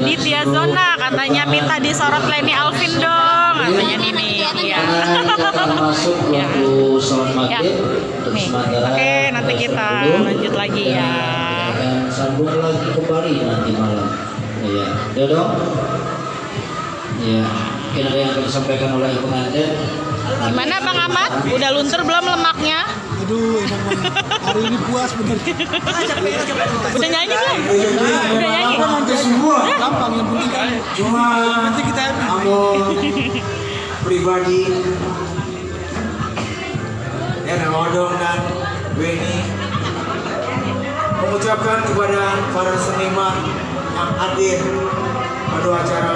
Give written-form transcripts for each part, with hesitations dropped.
Aditya Zona katanya minta disorot Lenny Alvin dong, katanya Nini. Iya. Masuk waktu sholat maghrib untuk sementara. Oke, nanti kita lanjut lagi ya. Dan sambung lagi kembali nanti malam. Iya, ya dong. Iya, mungkin ada yang akan disampaikan oleh pengantin. Gimana Bang Ahmad? Udah luntur belum lemaknya? Aduh, emang hari ini puas bener. Udah nyanyi belum? Udah nyanyi? Nanti semua gampang, yang penting kan. Cuma Nanti kita aku pribadi dan Odong dan Benny mengucapkan kepada para seniman yang hadir pada acara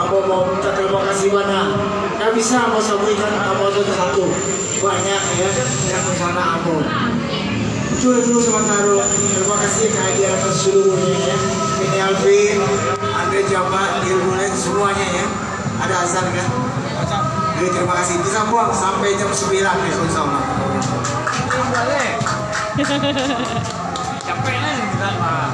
aku mau minta terima kasih banyak. Nggak bisa mau sampaikan kamu satu-satu, banyak ya yang di sana aku. Dulu sementara terima kasih kehadiran seluruhnya ya. Ini Alvin, Andre Jabat, Irbulen semuanya ya. Ada azan kan? Jadi terima kasih. Bisa buang sampai jam 9 besok insya-Allah. capek nih kita mah.